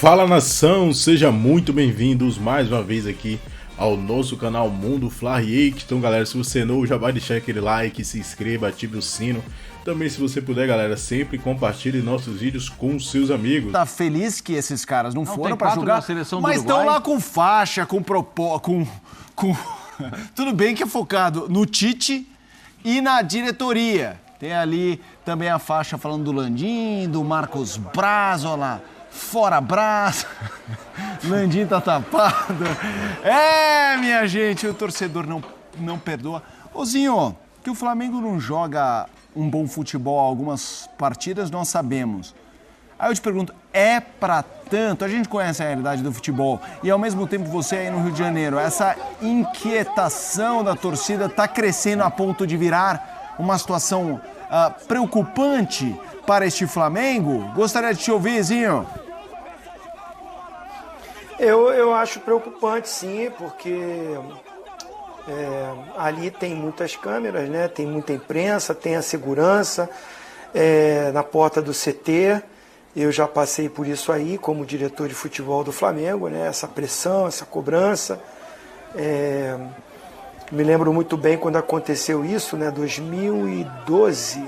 Fala nação, sejam muito bem-vindos mais uma vez aqui ao nosso canal Mundo Fla React. Então galera, se você é novo, já vai deixar aquele like, se inscreva, ative o sino. Também se você puder galera, sempre compartilhe nossos vídeos com seus amigos. Tá feliz que esses caras não foram pra jogar, mas estão lá com faixa, com tudo bem que é focado no Tite e na diretoria. Tem ali também a faixa falando do Landim, do Marcos Braz, olha lá. Fora Braz, Landim tá tapado. Minha gente, o torcedor não perdoa. Zinho, que o Flamengo não joga um bom futebol algumas partidas, nós sabemos. Aí eu te pergunto, é pra tanto? A gente conhece a realidade do futebol e ao mesmo tempo você aí no Rio de Janeiro, essa inquietação da torcida tá crescendo a ponto de virar uma situação preocupante para este Flamengo? Gostaria de te ouvir, Zinho. Eu acho preocupante, sim, porque ali tem muitas câmeras, né? Tem muita imprensa, tem a segurança na porta do CT. Eu já passei por isso aí como diretor de futebol do Flamengo, né? Essa pressão, essa cobrança. Me lembro muito bem quando aconteceu isso, né? 2012.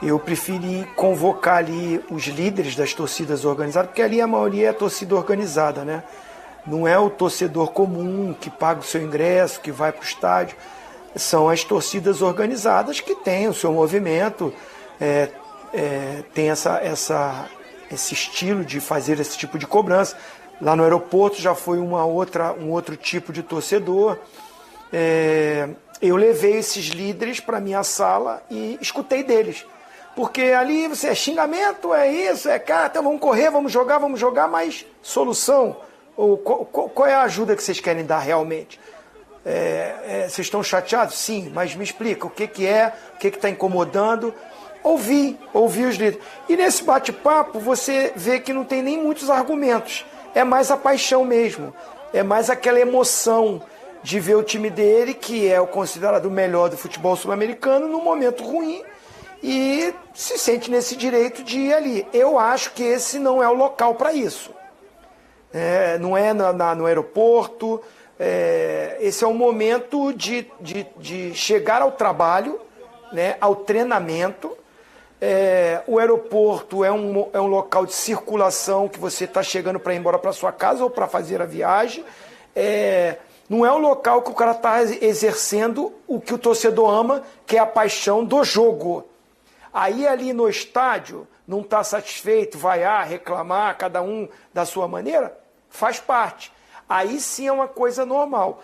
Eu preferi convocar ali os líderes das torcidas organizadas, porque ali a maioria é torcida organizada, né? Não é o torcedor comum que paga o seu ingresso, que vai para o estádio. São as torcidas organizadas que têm o seu movimento, tem esse estilo de fazer esse tipo de cobrança. Lá no aeroporto já foi um outro tipo de torcedor. Eu levei esses líderes para minha sala e escutei deles. Porque ali você é xingamento, é isso, então vamos correr, vamos jogar, mas solução? Qual é a ajuda que vocês querem dar realmente? Vocês estão chateados? Sim, mas me explica, o que é, o que está incomodando? Ouvi os líderes. E nesse bate-papo você vê que não tem nem muitos argumentos, é mais a paixão mesmo, é mais aquela emoção de ver o time dele, que é o considerado o melhor do futebol sul-americano, num momento ruim, e se sente nesse direito de ir ali. Eu acho que esse não é o local para isso. Não é no aeroporto. Esse é o momento de chegar ao trabalho, né, ao treinamento. O aeroporto é um local de circulação que você está chegando para ir embora para sua casa ou para fazer a viagem. Não é o local que o cara está exercendo o que o torcedor ama, que é a paixão do jogo. Aí ali no estádio, não está satisfeito, vai reclamar, cada um da sua maneira, faz parte. Aí sim é uma coisa normal,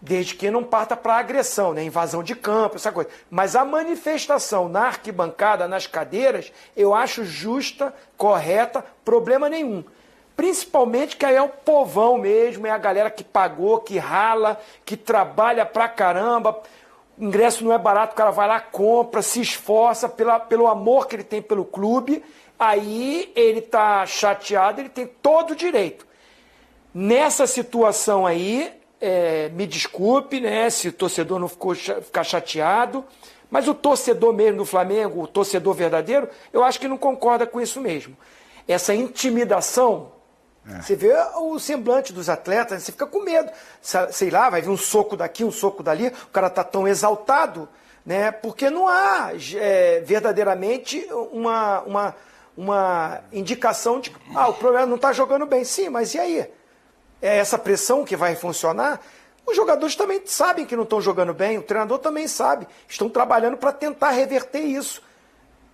desde que não parta para agressão, né? Invasão de campo, essa coisa. Mas a manifestação na arquibancada, nas cadeiras, eu acho justa, correta, problema nenhum. Principalmente que aí é o povão mesmo, é a galera que pagou, que rala, que trabalha pra caramba. O ingresso não é barato, o cara vai lá, compra, se esforça pelo amor que ele tem pelo clube. Aí ele tá chateado, ele tem todo o direito. Nessa situação aí, me desculpe, né, se o torcedor não ficar chateado, mas o torcedor mesmo do Flamengo, o torcedor verdadeiro, eu acho que não concorda com isso mesmo. Essa intimidação... Você vê o semblante dos atletas, você fica com medo. Sei lá, vai vir um soco daqui, um soco dali, o cara está tão exaltado, né? Porque não há verdadeiramente uma indicação de que o problema não está jogando bem. Sim, mas e aí? É essa pressão que vai funcionar? Os jogadores também sabem que não estão jogando bem, o treinador também sabe. Estão trabalhando para tentar reverter isso.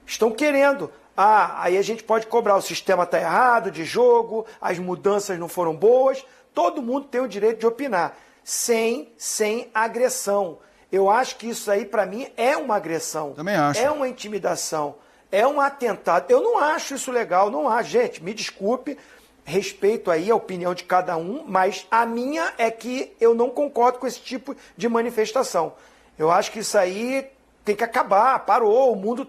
Estão querendo. Aí a gente pode cobrar, o sistema está errado de jogo, as mudanças não foram boas. Todo mundo tem o direito de opinar, sem agressão. Eu acho que isso aí, para mim, é uma agressão. Também acho. É uma intimidação, é um atentado. Eu não acho isso legal, não acho. Gente, me desculpe, respeito aí a opinião de cada um, mas a minha é que eu não concordo com esse tipo de manifestação. Eu acho que isso aí... tem que acabar, parou, o mundo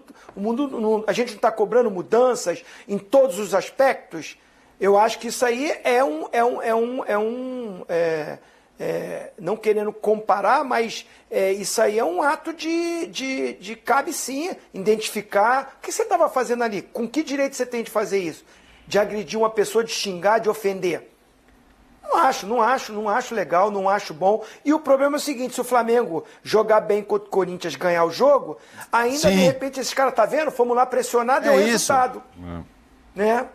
a gente não está cobrando mudanças em todos os aspectos. Eu acho que isso aí não querendo comparar, mas isso aí é um ato de cabe sim, identificar o que você estava fazendo ali, com que direito você tem de fazer isso. de agredir uma pessoa, de xingar, de ofender. Não acho legal, não acho bom. E o problema é o seguinte, se o Flamengo jogar bem contra o Corinthians, ganhar o jogo, ainda de repente esses caras, tá vendo? Fomos lá pressionar, deu resultado. Né?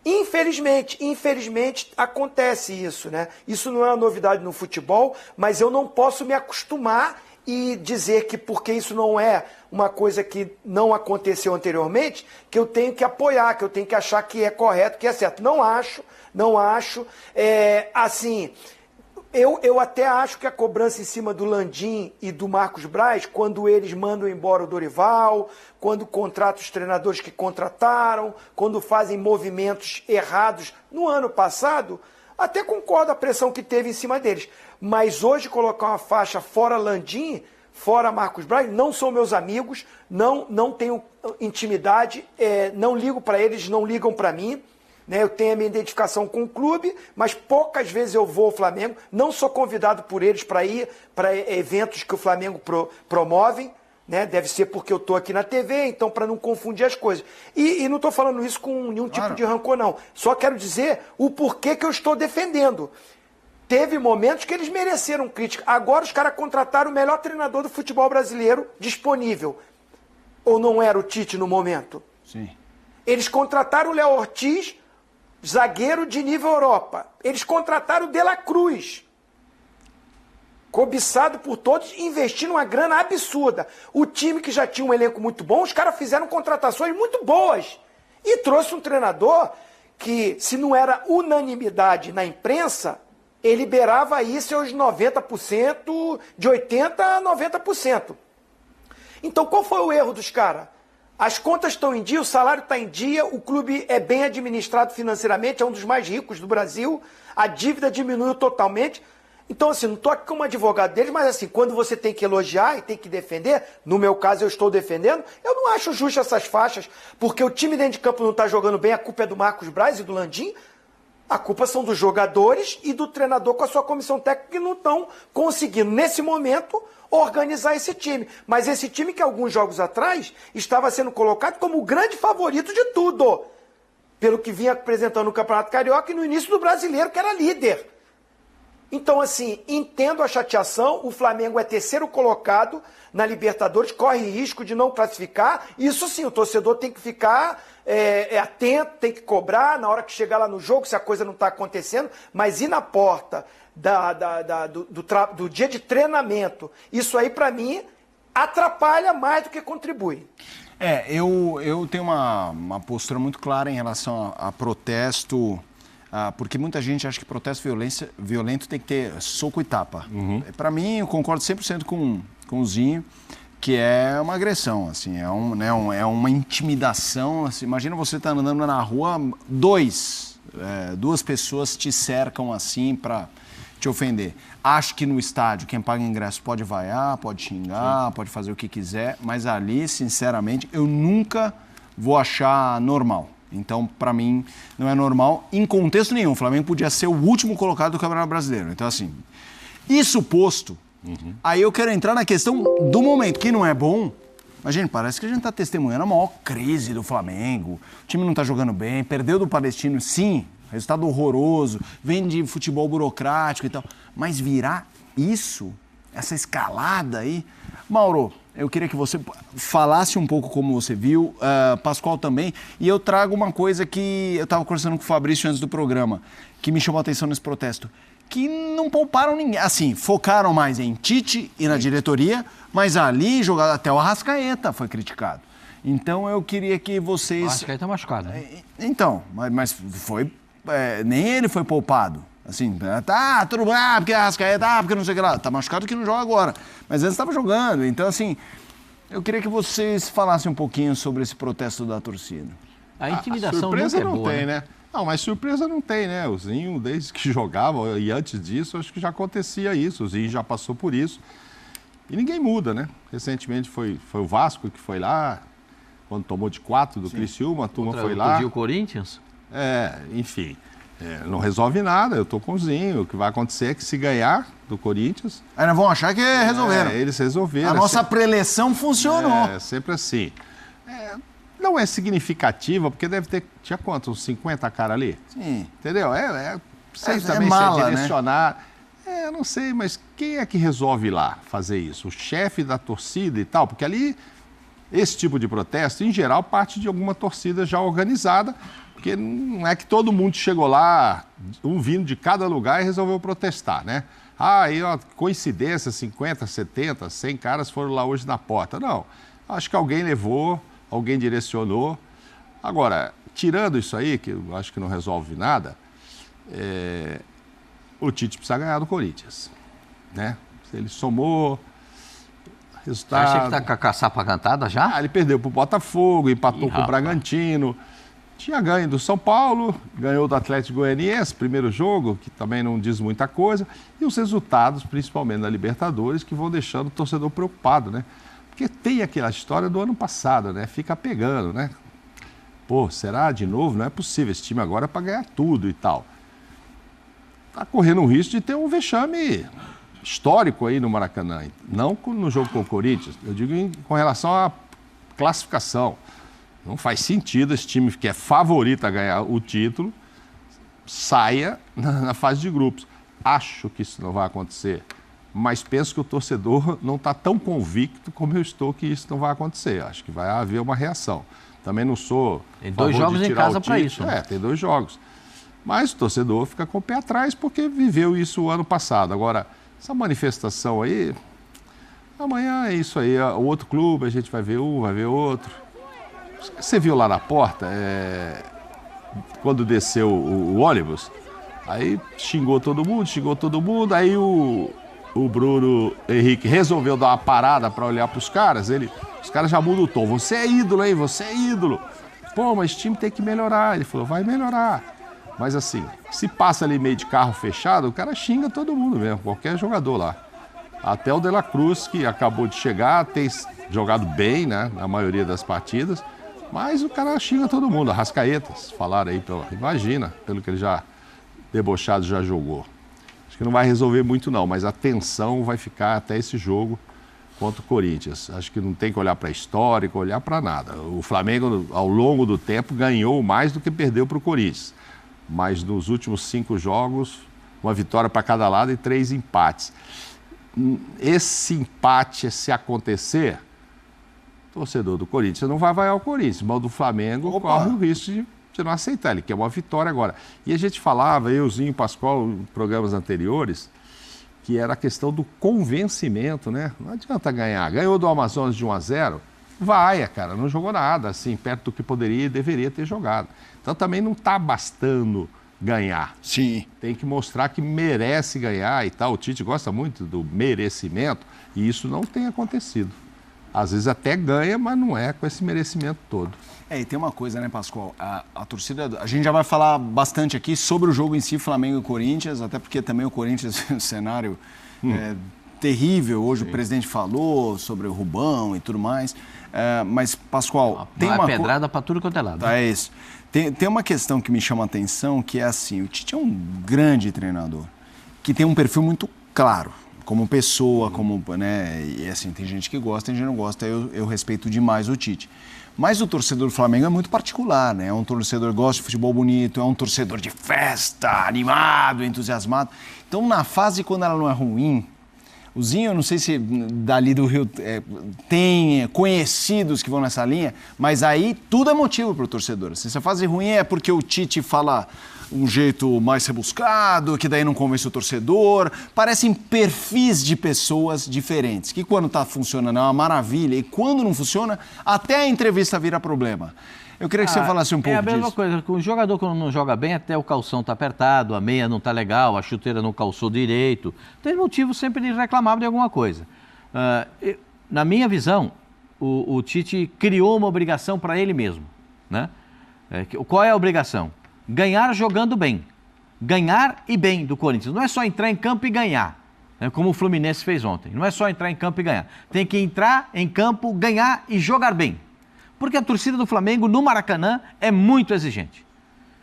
Infelizmente acontece isso, né? Isso não é uma novidade no futebol, mas eu não posso me acostumar e dizer que porque isso não é uma coisa que não aconteceu anteriormente, que eu tenho que apoiar, que eu tenho que achar que é correto, que é certo. Não acho. Assim, eu até acho que a cobrança em cima do Landim e do Marcos Braz, quando eles mandam embora o Dorival, quando contratam os treinadores que contrataram, quando fazem movimentos errados no ano passado, até concordo a pressão que teve em cima deles. Mas hoje colocar uma faixa fora Landim, fora Marcos Braz, não são meus amigos, não tenho intimidade, não ligo para eles, não ligam para mim. Né, eu tenho a minha identificação com o clube, mas poucas vezes eu vou ao Flamengo. Não sou convidado por eles para ir para eventos que o Flamengo promove. Né, deve ser porque eu estou aqui na TV, então para não confundir as coisas. E não estou falando isso com nenhum tipo de rancor, não. Só quero dizer o porquê que eu estou defendendo. Teve momentos que eles mereceram crítica. Agora os caras contrataram o melhor treinador do futebol brasileiro disponível. Ou não era o Tite no momento? Sim. Eles contrataram o Léo Ortiz, zagueiro de nível Europa. Eles contrataram o De La Cruz, cobiçado por todos, investindo uma grana absurda. O time que já tinha um elenco muito bom, os caras fizeram contratações muito boas. E trouxe um treinador que, se não era unanimidade na imprensa, ele liberava aí seus 90%, de 80% a 90%. Então qual foi o erro dos caras? As contas estão em dia, o salário está em dia, o clube é bem administrado financeiramente, é um dos mais ricos do Brasil, a dívida diminuiu totalmente. Então, assim, não estou aqui como advogado deles, mas assim, quando você tem que elogiar e tem que defender, no meu caso eu estou defendendo, eu não acho justo essas faixas, porque o time dentro de campo não está jogando bem, a culpa é do Marcos Braz e do Landim, a culpa são dos jogadores e do treinador com a sua comissão técnica que não estão conseguindo, nesse momento, organizar esse time. Mas esse time que alguns jogos atrás estava sendo colocado como o grande favorito de tudo, pelo que vinha apresentando no Campeonato Carioca e no início do Brasileiro, que era líder. Então, assim, entendo a chateação, o Flamengo é terceiro colocado na Libertadores, corre risco de não classificar, isso sim, o torcedor tem que ficar atento, tem que cobrar na hora que chegar lá no jogo, se a coisa não está acontecendo, mas ir na porta do dia de treinamento, isso aí para mim atrapalha mais do que contribui. Eu tenho uma postura muito clara em relação a protesto, porque muita gente acha que protesto violento tem que ter soco e tapa. Para mim, eu concordo 100% com o Zinho, que é uma agressão, assim, é uma intimidação. Assim, imagina você estar andando na rua, duas pessoas te cercam assim para te ofender. Acho que no estádio, quem paga ingresso pode vaiar, pode xingar, pode fazer o que quiser, mas ali, sinceramente, eu nunca vou achar normal. Então, para mim, não é normal em contexto nenhum. O Flamengo podia ser o último colocado do Campeonato Brasileiro. Então, assim, isso posto, aí eu quero entrar na questão do momento, que não é bom. Mas, gente, parece que a gente está testemunhando a maior crise do Flamengo. O time não está jogando bem, perdeu do Palestino, sim, resultado horroroso, vem de futebol burocrático e tal. Mas virar isso, essa escalada aí... Mauro, eu queria que você falasse um pouco como você viu, Pascoal também, e eu trago uma coisa que eu estava conversando com o Fabrício antes do programa, que me chamou a atenção nesse protesto, que não pouparam ninguém, assim, focaram mais em Tite e na diretoria, mas ali, jogado até o Arrascaeta foi criticado. Então eu queria que vocês... O Arrascaeta é machucado, né? Então, mas foi... nem ele foi poupado. Assim, tá, tudo bem, porque a Arrascaeta, porque não sei o que lá. Tá machucado que não joga agora. Mas antes estava jogando. Então, assim, eu queria que vocês falassem um pouquinho sobre esse protesto da torcida. A intimidação surpresa nunca é não boa, tem, né? Não, mas surpresa não tem, né? O Zinho, desde que jogava, e antes disso, acho que já acontecia isso. O Zinho já passou por isso. E ninguém muda, né? Recentemente foi o Vasco que foi lá, quando tomou de 4 do Criciúma, a turma foi lá. O Corinthians? Enfim... não resolve nada, eu tô com o Zinho. O que vai acontecer é que se ganhar do Corinthians... Aí nós vamos achar que resolveram. Eles resolveram. A nossa preleção funcionou. É sempre assim. não é significativa, porque tinha quantos? Uns 50 caras ali? Sim. Entendeu? Sei também mala, se é direcionar. Eu não sei, mas quem é que resolve lá fazer isso? O chefe da torcida e tal? Porque ali, esse tipo de protesto, em geral, parte de alguma torcida já organizada, porque não é que todo mundo chegou lá, um vindo de cada lugar e resolveu protestar, né? Aí, ó, coincidência, 50, 70, 100 caras foram lá hoje na porta. Não, acho que alguém levou, alguém direcionou. Agora, tirando isso aí, que eu acho que não resolve nada, o Tite precisa ganhar do Corinthians, né? Ele somou, resultado... Você acha que tá com a caçapa cantada já? Ele perdeu pro Botafogo, empatou com o Bragantino, tinha ganho do São Paulo, ganhou do Atlético Goianiense, primeiro jogo, que também não diz muita coisa, e os resultados, principalmente na Libertadores, que vão deixando o torcedor preocupado, né? Porque tem aquela história do ano passado, né? Fica pegando, né? Pô, será de novo? Não é possível, esse time agora é para ganhar tudo e tal. Está correndo o risco de ter um vexame histórico aí no Maracanã. Não no jogo com o Corinthians, eu digo com relação à classificação. Não faz sentido esse time que é favorito a ganhar o título saia na fase de grupos. Acho que isso não vai acontecer, mas penso que o torcedor não está tão convicto como eu estou que isso não vai acontecer. Acho que vai haver uma reação. Também não sou... Tem 2 jogos em casa para isso. Né? Tem 2 jogos. Mas o torcedor fica com o pé atrás porque viveu isso o ano passado. Agora, essa manifestação aí, amanhã é isso aí. O outro clube, a gente vai ver um, vai ver outro. Você viu lá na porta, quando desceu o ônibus, aí xingou todo mundo, aí o Bruno Henrique resolveu dar uma parada para olhar para os caras, os caras já mudam o tom. Você é ídolo, hein? Você é ídolo. Pô, mas o time tem que melhorar. Ele falou, vai melhorar. Mas assim, se passa ali meio de carro fechado, o cara xinga todo mundo mesmo, qualquer jogador lá. Até o De La Cruz, que acabou de chegar, tem jogado bem, né, na maioria das partidas, mas o cara xinga todo mundo. Arrascaetas, falaram aí, imagina, pelo que ele já debochado já jogou. Acho que não vai resolver muito não, mas a tensão vai ficar até esse jogo contra o Corinthians. Acho que não tem que olhar para histórico, olhar para nada. O Flamengo, ao longo do tempo, ganhou mais do que perdeu para o Corinthians. Mas nos últimos 5 jogos, uma vitória para cada lado e 3 empates. Esse empate, se acontecer, o torcedor do Corinthians não vai vaiar o Corinthians, mas o do Flamengo corre o risco de não aceitar. Ele quer uma vitória agora. E a gente falava, euzinho, Pascoal, em programas anteriores, que era a questão do convencimento, né? Não adianta ganhar. Ganhou do Amazonas de 1-0, vaia, cara, não jogou nada, assim, perto do que poderia e deveria ter jogado. Então também não está bastando ganhar. Sim. Tem que mostrar que merece ganhar e tal. O Tite gosta muito do merecimento e isso não tem acontecido. Às vezes até ganha, mas não é com esse merecimento todo. E tem uma coisa, né, Pascoal? A torcida... A gente já vai falar bastante aqui sobre o jogo em si, Flamengo e Corinthians, até porque também o Corinthians é um cenário terrível. Hoje o presidente falou sobre o Rubão e tudo mais. Mas, Pascoal, tem uma pedrada para tudo quanto é lado. É isso. Tem uma questão que me chama a atenção, que é assim, o Tite é um grande treinador, que tem um perfil muito claro, como pessoa, como, né, e assim, tem gente que gosta, tem gente que não gosta, eu respeito demais o Tite. Mas o torcedor do Flamengo é muito particular, né? É um torcedor que gosta de futebol bonito, é um torcedor de festa, animado, entusiasmado. Então, na fase quando ela não é ruim, o Zinho, eu não sei se dali do Rio tem conhecidos que vão nessa linha, mas aí tudo é motivo para o torcedor. Se essa fase ruim é porque o Tite fala um jeito mais rebuscado, que daí não convence o torcedor. Parecem perfis de pessoas diferentes, que quando está funcionando é uma maravilha e quando não funciona, até a entrevista vira problema. Eu queria que você falasse um pouco disso. É a mesma coisa, o jogador quando não joga bem, até o calção está apertado, a meia não está legal, a chuteira não calçou direito. Tem motivo sempre de reclamar de alguma coisa. Na minha visão, o Tite criou uma obrigação para ele mesmo, né? Qual é a obrigação? Ganhar jogando bem. Ganhar e bem do Corinthians. Não é só entrar em campo e ganhar, né, como o Fluminense fez ontem. Não é só entrar em campo e ganhar. Tem que entrar em campo, ganhar e jogar bem. Porque a torcida do Flamengo no Maracanã é muito exigente.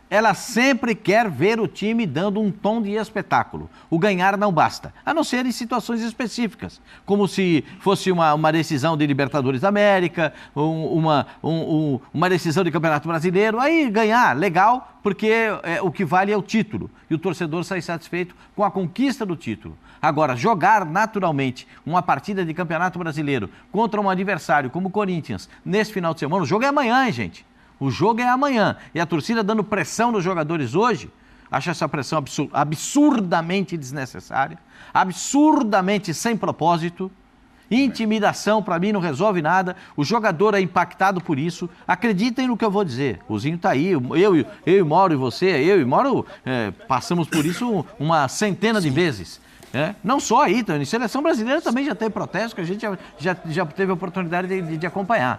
ela sempre quer ver o time dando um tom de espetáculo. O ganhar não basta, a não ser em situações específicas, como se fosse uma decisão de Libertadores da América, uma decisão de Campeonato Brasileiro. Aí ganhar, legal, porque o que vale é o título, e o torcedor sai satisfeito com a conquista do título. Agora, jogar naturalmente uma partida de Campeonato Brasileiro contra um adversário como o Corinthians, nesse final de semana, o jogo é amanhã, hein, gente? O jogo é amanhã. E a torcida dando pressão nos jogadores hoje, acho essa pressão absurdamente desnecessária, absurdamente sem propósito. Intimidação, para mim, não resolve nada. O jogador é impactado por isso. Acreditem no que eu vou dizer. O Zinho está aí, eu e Mauro e você, eu e Mauro passamos por isso uma centena de vezes. Não só aí, em seleção brasileira também já teve protestos que a gente já teve a oportunidade de acompanhar.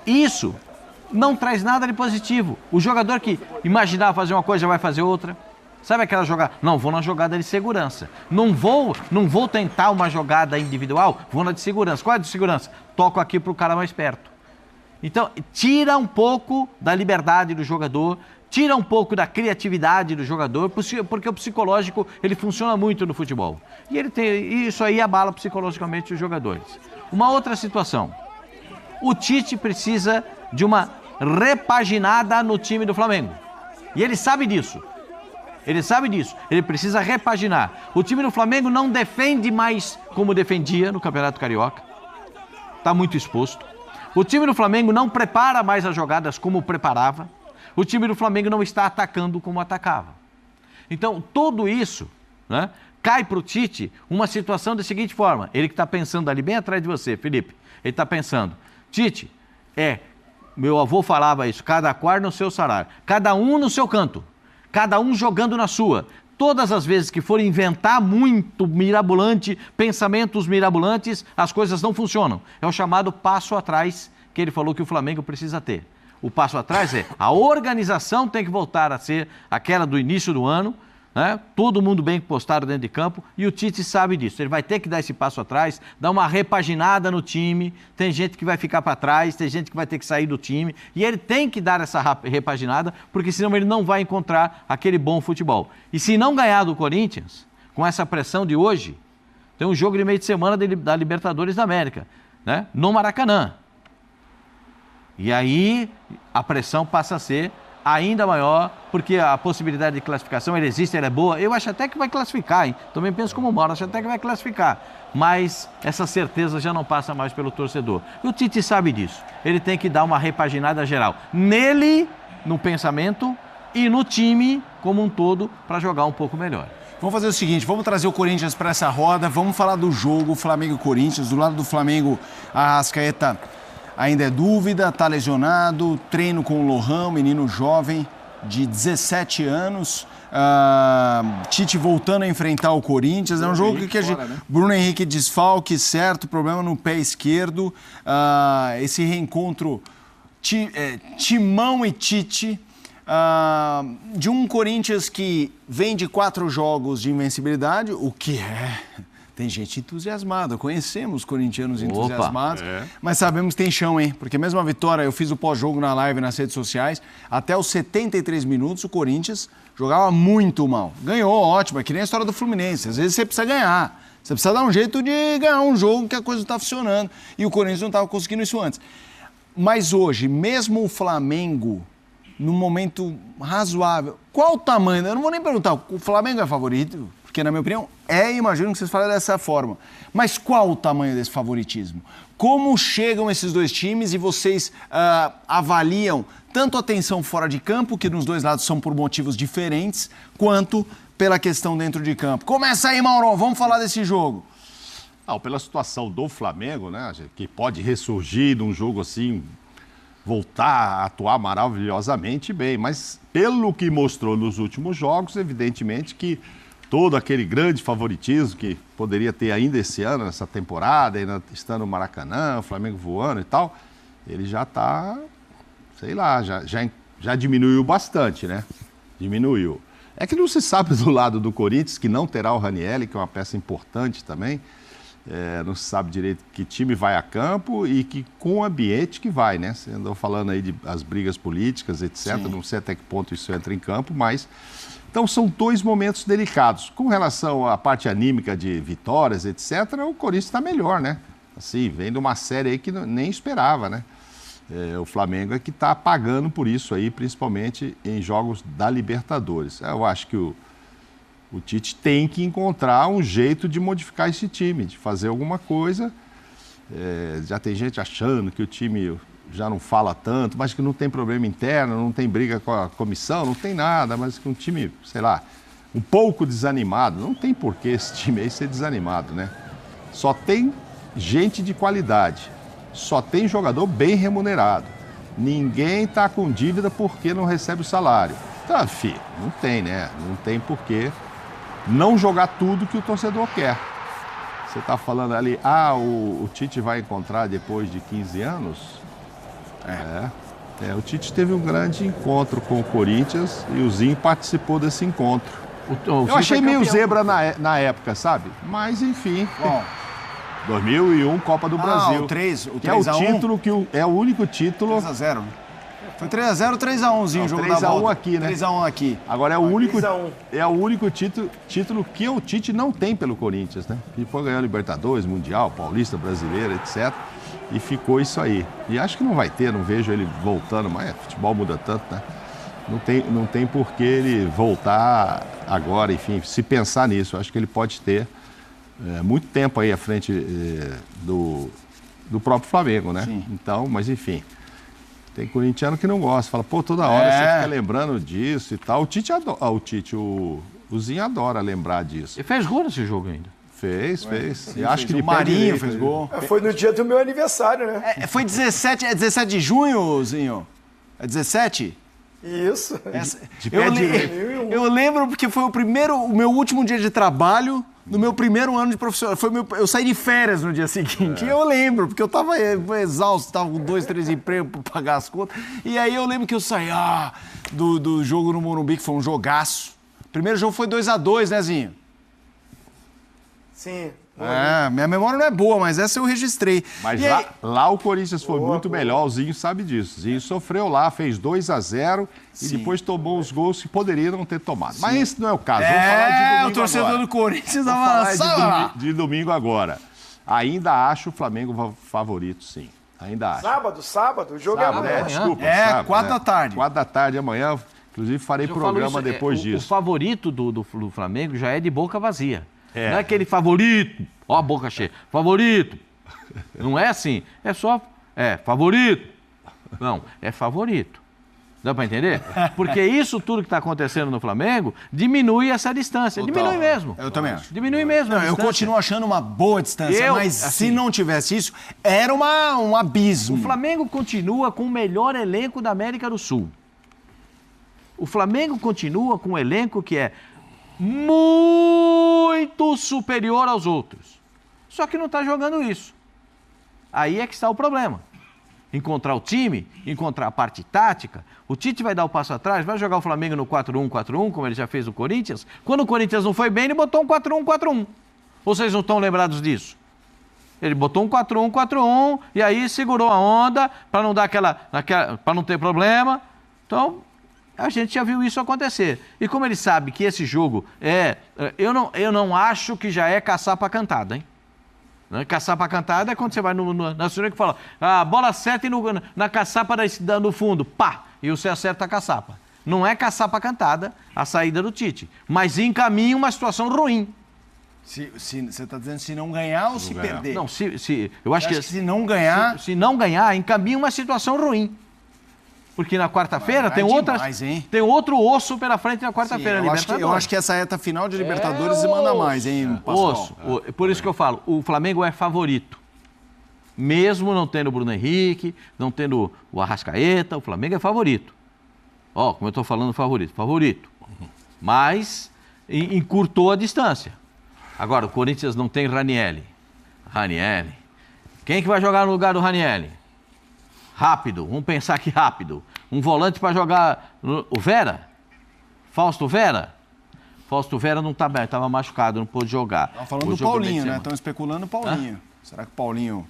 Isso não traz nada de positivo. O jogador que imaginava fazer uma coisa já vai fazer outra. Sabe aquela jogada? Não, vou na jogada de segurança. Não vou tentar uma jogada individual, vou na de segurança. Qual é a de segurança? Toco aqui para o cara mais perto. Então, tira um pouco da liberdade do jogador, tira um pouco da criatividade do jogador, porque o psicológico, ele funciona muito no futebol. E isso aí abala psicologicamente os jogadores. Uma outra situação. O Tite precisa de uma repaginada no time do Flamengo. E ele sabe disso. Ele precisa repaginar. O time do Flamengo não defende mais como defendia no Campeonato Carioca. Está muito exposto. O time do Flamengo não prepara mais as jogadas como preparava. O time do Flamengo não está atacando como atacava. Então, tudo isso, né, cai para o Tite uma situação da seguinte forma. Ele que está pensando ali bem atrás de você, Felipe. Ele está pensando, Tite, meu avô falava isso, cada qual no seu salário, cada um no seu canto, cada um jogando na sua. Todas as vezes que for inventar muito mirabolante, pensamentos mirabolantes, as coisas não funcionam. É o chamado passo atrás que ele falou que o Flamengo precisa ter. O passo atrás a organização tem que voltar a ser aquela do início do ano, né? Todo mundo bem postado dentro de campo, e o Tite sabe disso. Ele vai ter que dar esse passo atrás, dar uma repaginada no time. Tem gente que vai ficar para trás, tem gente que vai ter que sair do time, e ele tem que dar essa repaginada, porque senão ele não vai encontrar aquele bom futebol. E se não ganhar do Corinthians, com essa pressão de hoje, tem um jogo de meio de semana da Libertadores da América, né? No Maracanã. E aí a pressão passa a ser ainda maior, porque a possibilidade de classificação, ela existe, ela é boa. Eu acho até que vai classificar, hein? Também penso como o Mauro, acho até que vai classificar. Mas essa certeza já não passa mais pelo torcedor. E o Tite sabe disso. Ele tem que dar uma repaginada geral. Nele, no pensamento, e no time como um todo, para jogar um pouco melhor. Vamos fazer o seguinte, vamos trazer o Corinthians para essa roda, vamos falar do jogo, Flamengo e Corinthians. Do lado do Flamengo, a Arrascaeta ainda é dúvida, está lesionado, treino com o Lohan, menino jovem de 17 anos. Tite voltando a enfrentar o Corinthians. É um jogo que a gente... Bruno Henrique desfalque, certo, problema no pé esquerdo. Esse reencontro Timão e Tite, de um Corinthians que vem de 4 jogos de invencibilidade, o que é... Tem gente entusiasmada, conhecemos corintianos entusiasmados, mas sabemos que tem chão, hein? Porque mesmo a vitória, eu fiz o pós-jogo na live nas redes sociais, até os 73 minutos o Corinthians jogava muito mal. Ganhou, ótimo, é que nem a história do Fluminense, às vezes você precisa ganhar, você precisa dar um jeito de ganhar um jogo que a coisa não está funcionando, e o Corinthians não estava conseguindo isso antes. Mas hoje, mesmo o Flamengo, num momento razoável, qual o tamanho? Eu não vou nem perguntar, o Flamengo é favorito? Porque, na minha opinião, imagino que vocês falem dessa forma. Mas qual o tamanho desse favoritismo? Como chegam esses dois times e vocês avaliam tanto a tensão fora de campo, que nos dois lados são por motivos diferentes, quanto pela questão dentro de campo? Começa aí, Mauro, vamos falar desse jogo. Pela situação do Flamengo, né, que pode ressurgir num jogo assim, voltar a atuar maravilhosamente bem, mas pelo que mostrou nos últimos jogos, evidentemente que todo aquele grande favoritismo que poderia ter ainda esse ano, nessa temporada, ainda estando no Maracanã, o Flamengo voando e tal, ele já está, sei lá, já diminuiu bastante, né? Diminuiu. É que não se sabe do lado do Corinthians, que não terá o Ranieri, que é uma peça importante também. não se sabe direito que time vai a campo e com o ambiente que vai, né? Você andou falando aí de as brigas políticas, etc. Sim. Não sei até que ponto isso entra em campo, mas... Então, são 2 momentos delicados. Com relação à parte anímica de vitórias, etc., o Corinthians está melhor, né? Assim, vem de uma série aí que nem esperava, né? O Flamengo é que está pagando por isso aí, principalmente em jogos da Libertadores. Eu acho que o Tite tem que encontrar um jeito de modificar esse time, de fazer alguma coisa. Já tem gente achando que o time já não fala tanto, mas que não tem problema interno, não tem briga com a comissão, não tem nada, mas que um time, sei lá, um pouco desanimado. Não tem por que esse time aí ser desanimado, né? Só tem gente de qualidade, só tem jogador bem remunerado. Ninguém está com dívida porque não recebe o salário. Então, filho, não tem, né? Não tem por que não jogar tudo que o torcedor quer. Você está falando ali, o Tite vai encontrar depois de 15 anos? O Tite teve um grande encontro com o Corinthians e o Zinho participou desse encontro. Eu achei meio zebra na época, sabe? Mas, enfim. Bom. 2001, Copa do Brasil. O 3 que é o 3 a 1? título é o único título. 3x0. Foi 3x0, 3x1zinho o jogo da volta. 3x1 aqui, né? 3x1 aqui. Agora é o único 3x1. é o único título que o Tite não tem pelo Corinthians, né? Ele foi ganhar Libertadores, Mundial, Paulista, Brasileiro, etc. E ficou isso aí. E acho que não vai ter, não vejo ele voltando, mas futebol muda tanto, né? Não tem por que ele voltar agora, enfim, se pensar nisso. Acho que ele pode ter muito tempo aí à frente do próprio Flamengo, né? Sim. Então, mas enfim. Tem corintiano que não gosta, fala, pô, toda hora você fica lembrando disso e tal. O Tite adora, o Zinho adora lembrar disso. Ele fez gol nesse jogo ainda. Fez. Sim, E acho que o de pé Marinho direito, fez gol. Foi no dia do meu aniversário, né? Foi 17 de junho, Zinho? É 17? Isso. De pé direito. Eu lembro porque foi o meu último dia de trabalho no meu primeiro ano de profissional. Eu saí de férias no dia seguinte. E eu lembro, porque eu tava exausto, tava com 2, 3 empregos para pagar as contas. E aí eu lembro que eu saí do jogo no Morumbi, que foi um jogaço. O primeiro jogo foi 2x2, né, Zinho? Sim. Minha memória não é boa, mas essa eu registrei. Mas E aí- lá o Corinthians foi muito melhor, o Zinho sabe disso. O Zinho sofreu lá, fez 2x0 e depois tomou os gols que poderia não ter tomado. Mas esse não é o caso. Vamos falar de domingo o torcedor agora. do Corinthians Vamos falar avançava. de domingo agora. Ainda acho o Flamengo favorito, sim. Ainda acho. Sábado, o jogo Sábado, é amanhã. desculpa. É, sábado, 4 da tarde. 4 da tarde amanhã. Inclusive farei Eu falo programa isso, depois o disso. favorito do Flamengo já é de boca vazia. Não é aquele favorito, ó a boca cheia, favorito. Não é assim, é só, favorito. Não, é favorito. Dá pra entender? Porque isso tudo que está acontecendo no Flamengo diminui essa distância. Diminui mesmo. Eu também acho. Diminui mesmo. a Eu distância. continuo achando uma boa distância, mas se assim, não tivesse isso, era um abismo. O Flamengo continua com o melhor elenco da América do Sul. O Flamengo continua com um elenco que é muito superior aos outros. Só que não está jogando isso. Aí é que está o problema. Encontrar o time, encontrar a parte tática. O Tite vai dar o passo atrás, vai jogar o Flamengo no 4-1-4-1, como ele já fez o Corinthians. Quando o Corinthians não foi bem, ele botou um 4-1-4-1. Ou vocês não estão lembrados disso? Ele botou um 4-1-4-1 e aí segurou a onda para não dar para não ter problema. Então, a gente já viu isso acontecer. E como ele sabe que esse jogo eu não acho que já é caçar para cantada, hein? Caçar para cantada é quando você vai na senhora que fala, a bola acerta e na caçapa no fundo, pá, e você acerta a caçapa. Não é caçar para cantada a saída do Tite, mas encaminha uma situação ruim. Você está dizendo se não ganhar ou se perder? Não, eu acho que se não ganhar... Se não ganhar, encaminha uma situação ruim. Porque na quarta-feira tem outro osso pela frente na quarta-feira. Eu acho que essa reta final de Libertadores manda mais, hein, Pascoal? Osso. Por isso que eu falo, o Flamengo é favorito. Mesmo não tendo o Bruno Henrique, não tendo o Arrascaeta, o Flamengo é favorito. Ó, como eu estou falando, favorito. Mas encurtou a distância. Agora, o Corinthians não tem Ranieri. Quem que vai jogar no lugar do Ranieri? Rápido, vamos pensar aqui rápido. Um volante para jogar o Vera? Fausto Vera? Fausto Vera não está bem, estava machucado, não pôde jogar. Estão falando do Paulinho, né? Estão especulando o Paulinho. Será que o Paulinho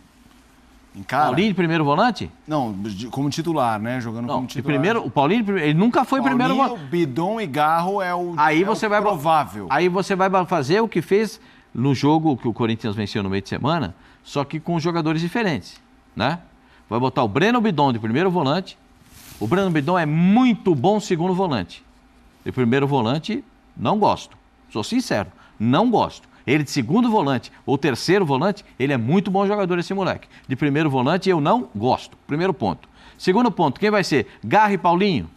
encara? Paulinho de primeiro volante? Não, como titular, né? Jogando como titular. Primeiro, o Paulinho, ele nunca foi primeiro volante. Bidon e Garro é o provável. Aí você vai fazer o que fez no jogo que o Corinthians venceu no meio de semana, só que com jogadores diferentes, né? Vai botar o Breno Bidon de primeiro volante. O Breno Bidon é muito bom segundo volante. De primeiro volante, não gosto. Sou sincero, não gosto. Ele de segundo volante ou terceiro volante, ele é muito bom jogador, esse moleque. De primeiro volante, eu não gosto. Primeiro ponto. Segundo ponto, quem vai ser? Garro e Paulinho.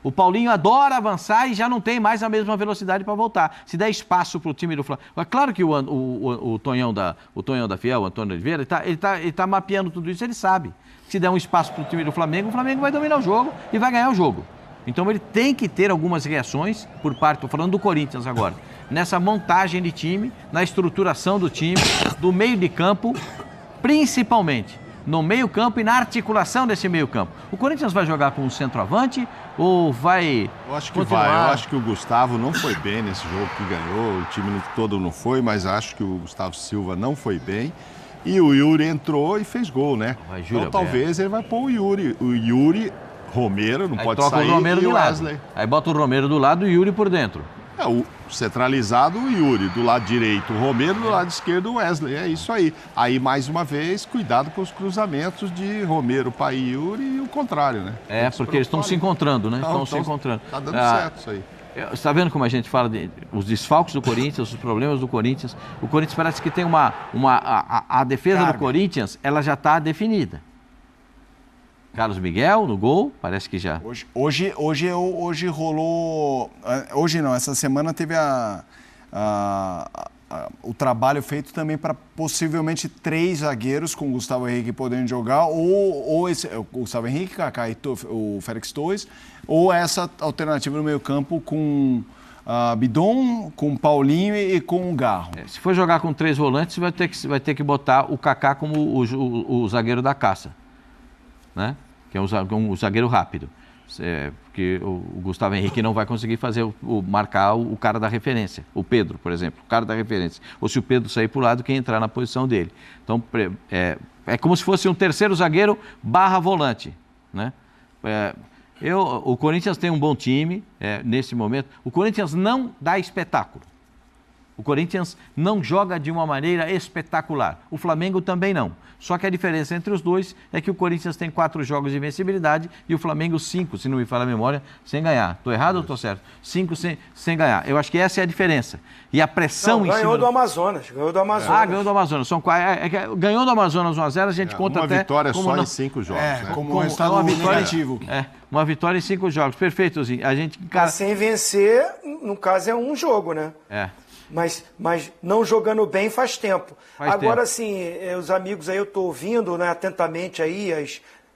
O Paulinho adora avançar e já não tem mais a mesma velocidade para voltar. Se der espaço para o time do Flamengo... É claro que o Tonhão da Fiel, o Antônio Oliveira, ele tá mapeando tudo isso, ele sabe. Se der um espaço para o time do Flamengo, o Flamengo vai dominar o jogo e vai ganhar o jogo. Então ele tem que ter algumas reações por parte, estou falando do Corinthians agora, nessa montagem de time, na estruturação do time, do meio de campo, principalmente no meio campo e na articulação desse meio campo. O Corinthians vai jogar com um centroavante ou vai Eu acho que continuar... vai. Eu acho que o Gustavo não foi bem nesse jogo que ganhou, o time todo não foi, mas acho que o Gustavo Silva não foi bem. E o Yuri entrou e fez gol, né? Então talvez ele vai pôr o Yuri, Romero, não aí pode toca sair, o Romero e do o lado. Wesley. Aí bota o Romero do lado e o Yuri por dentro. O centralizado, o Yuri, do lado direito o Romero, do lado esquerdo o Wesley, é isso aí. Aí, mais uma vez, cuidado com os cruzamentos de Romero para Yuri e o contrário, né? Porque eles estão se encontrando, né? Estão se encontrando. Tá dando certo isso aí. Você está vendo como a gente fala os desfalques do Corinthians, os problemas do Corinthians? O Corinthians parece que tem a defesa do Corinthians, ela já está definida. Carlos Miguel no gol, parece que já. Hoje rolou. Hoje não, essa semana teve o trabalho feito também para possivelmente 3 zagueiros com o Gustavo Henrique podendo jogar, ou o Gustavo Henrique, Kaká e o Félix Torres, ou essa alternativa no meio-campo com Bidon, com Paulinho e com o Garro. Se for jogar com 3 volantes, vai ter que botar o Kaká como o zagueiro da caça, né? Que é um zagueiro rápido. Porque o Gustavo Henrique não vai conseguir marcar o cara da referência. O Pedro, por exemplo, o cara da referência. Ou se o Pedro sair para o lado, quem entrar na posição dele. Então, é como se fosse um terceiro zagueiro / volante, né? O Corinthians tem um bom time nesse momento. O Corinthians não dá espetáculo. O Corinthians não joga de uma maneira espetacular. O Flamengo também não. Só que a diferença entre os dois é que o Corinthians tem 4 jogos de invencibilidade e o Flamengo 5, se não me falha a memória, sem ganhar. Estou errado ou estou certo? 5 sem ganhar. Eu acho que essa é a diferença. E a pressão em cima... Ganhou do Amazonas. Ganhou do Amazonas. Ganhou do Amazonas. Ganhou do Amazonas 1-0, a gente conta uma até... Uma vitória só em 5 jogos. Como resultado negativo. Uma vitória em 5 jogos. Perfeito, Zinho. A gente... Sem vencer, no caso, é um jogo, né? Mas não jogando bem faz tempo. Agora, sim, os amigos aí, eu estou ouvindo, né, atentamente aí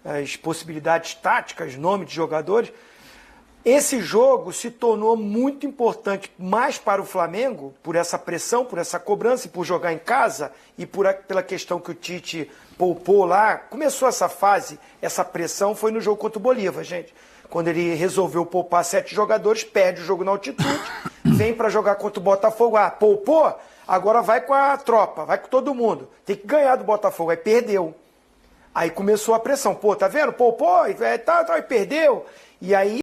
as possibilidades táticas, nome de jogadores. Esse jogo se tornou muito importante mais para o Flamengo, por essa pressão, por essa cobrança e por jogar em casa e pela questão que o Tite poupou lá. Começou essa fase, essa pressão, foi no jogo contra o Bolívar, gente. Quando ele resolveu poupar 7 jogadores, perde o jogo na altitude, vem para jogar contra o Botafogo. Poupou? Agora vai com a tropa, vai com todo mundo. Tem que ganhar do Botafogo, aí perdeu. Aí começou a pressão. Tá vendo? Poupou, e perdeu. E aí